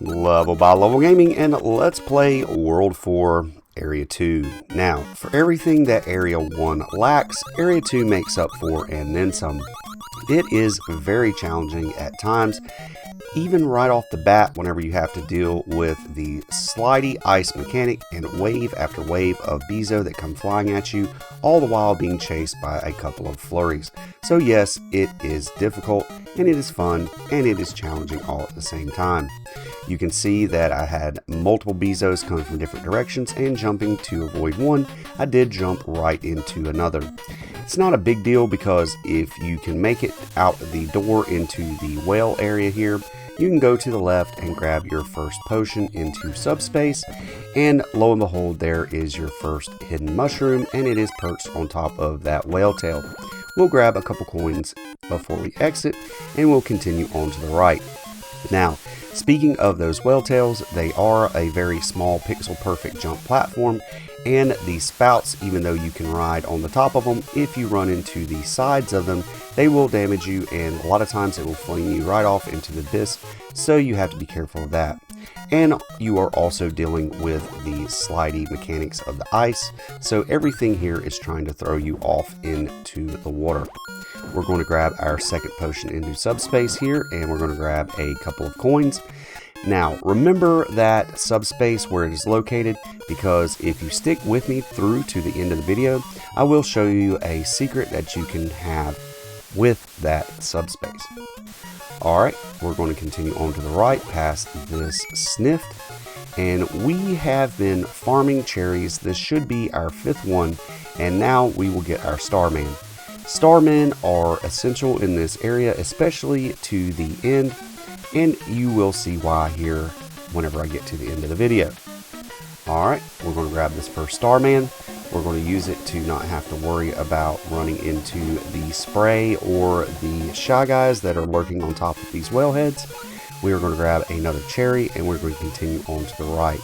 Level by Level Gaming, and let's play World 4 Area 2. Now, for everything that Area 1 lacks, Area 2 makes up for and then some. It is very challenging at times, even right off the bat whenever you have to deal with the slidey ice mechanic and wave after wave of Bezo that come flying at you, all the while being chased by a couple of flurries. So yes, it is difficult, and it is fun, and it is challenging all at the same time. You can see that I had multiple Bezos coming from different directions, and jumping to avoid one, I did jump right into another. It's not a big deal because if you can make it out the door into the whale area here, you can go to the left and grab your first potion into subspace, and lo and behold, there is your first hidden mushroom, and it is perched on top of that whale tail. We'll grab a couple coins before we exit, and we'll continue on to the right. Now, speaking of those whale tails, they are a very small pixel perfect jump platform, and the spouts, even though you can ride on the top of them, if you run into the sides of them, they will damage you, and a lot of times it will fling you right off into the abyss, so you have to be careful of that. And you are also dealing with the slidey mechanics of the ice, so everything here is trying to throw you off into the water. We're going to grab our second potion into subspace here, and we're going to grab a couple of coins. Now, remember that subspace where it is located, because if you stick with me through to the end of the video, I will show you a secret that you can have with that subspace. Alright, we're going to continue on to the right past this snift, and we have been farming cherries. This should be our 5th one, and now we will get our Starman. Starmen are essential in this area, especially to the end, and you will see why here whenever I get to the end of the video. Alright, we're going to grab this first Starman. We're going to use it to not have to worry about running into the spray or the Shy Guys that are lurking on top of these whaleheads. We are going to grab another cherry, and we're going to continue on to the right.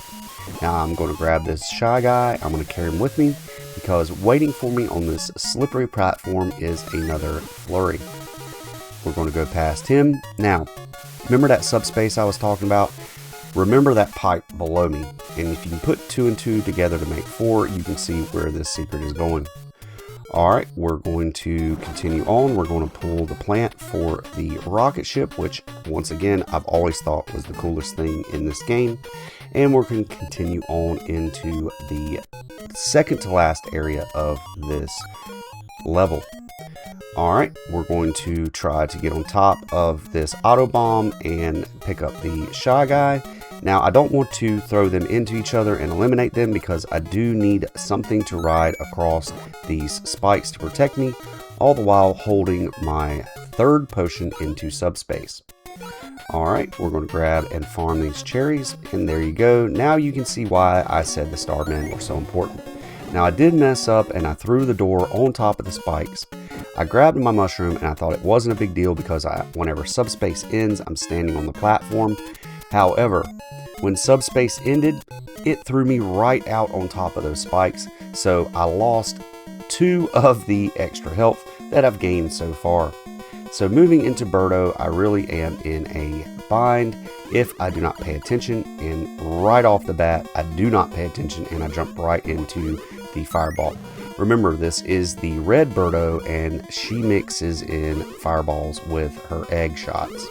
Now I'm going to grab this Shy Guy. I'm going to carry him with me, because waiting for me on this slippery platform is another flurry. We're going to go past him. Now, remember that subspace I was talking about? Remember that pipe below me, and if you can put 2 and 2 together to make 4, you can see where this secret is going. Alright, we're going to continue on. We're going to pull the plant for the rocket ship, which once again I've always thought was the coolest thing in this game. And we're going to continue on into the second to last area of this level. Alright, we're going to try to get on top of this auto bomb and pick up the Shy Guy. Now, I don't want to throw them into each other and eliminate them, because I do need something to ride across these spikes to protect me, all the while holding my 3rd potion into subspace. Alright, we're going to grab and farm these cherries, and there you go. Now you can see why I said the Starmen were so important. Now, I did mess up, and I threw the door on top of the spikes. I grabbed my mushroom, and I thought it wasn't a big deal because whenever subspace ends, I'm standing on the platform. However, when subspace ended, it threw me right out on top of those spikes, so I lost 2 of the extra health that I've gained so far. So moving into Birdo, I really am in a bind if I do not pay attention, and right off the bat, I do not pay attention, and I jump right into the fireball. Remember, this is the red Birdo, and she mixes in fireballs with her egg shots.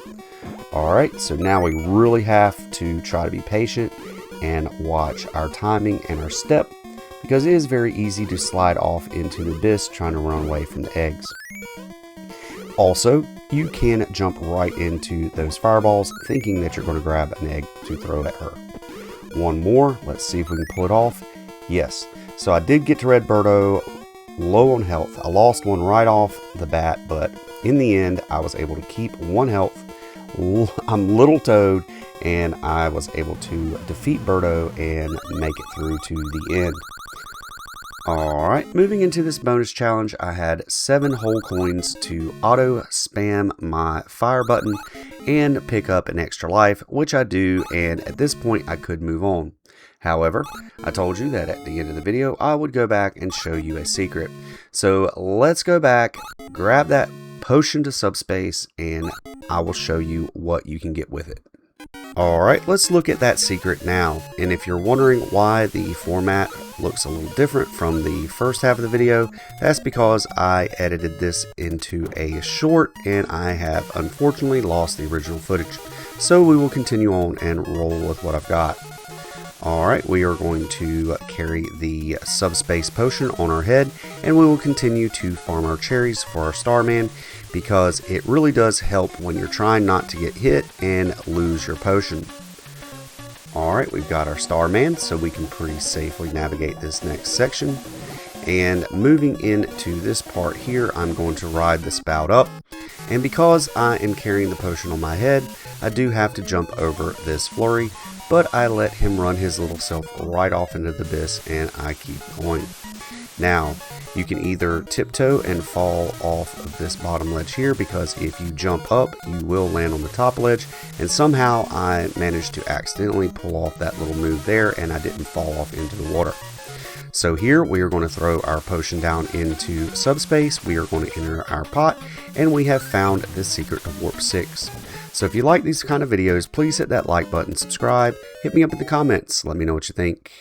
Alright, so now we really have to try to be patient and watch our timing and our step, because it is very easy to slide off into the abyss trying to run away from the eggs. Also, you can jump right into those fireballs thinking that you're going to grab an egg to throw at her. One more, let's see if we can pull it off. Yes, so I did get to Red Birdo low on health. I lost one right off the bat, but in the end, I was able to keep 1 health. I'm Little Toad, and I was able to defeat Birdo and make it through to the end. Alright, moving into this bonus challenge, I had 7 whole coins to auto spam my fire button and pick up an extra life, which I do, and at this point I could move on. However, I told you that at the end of the video I would go back and show you a secret. So let's go back, grab that potion to subspace, and I will show you what you can get with it. Alright, let's look at that secret now. And if you're wondering why the format looks a little different from the first half of the video, that's because I edited this into a short and I have unfortunately lost the original footage. So we will continue on and roll with what I've got. Alright, we are going to carry the subspace potion on our head, and we will continue to farm our cherries for our Starman, because it really does help when you're trying not to get hit and lose your potion. Alright, we've got our Starman, so we can pretty safely navigate this next section. And moving into this part here, I'm going to ride the spout up. And because I am carrying the potion on my head, I do have to jump over this flurry, but I let him run his little self right off into the abyss and I keep going. Now, you can either tiptoe and fall off of this bottom ledge here, because if you jump up, you will land on the top ledge, and somehow I managed to accidentally pull off that little move there and I didn't fall off into the water. So here we are going to throw our potion down into subspace, we are going to enter our pot, and we have found the secret of Warp 6. So if you like these kind of videos, please hit that like button, subscribe, hit me up in the comments, let me know what you think.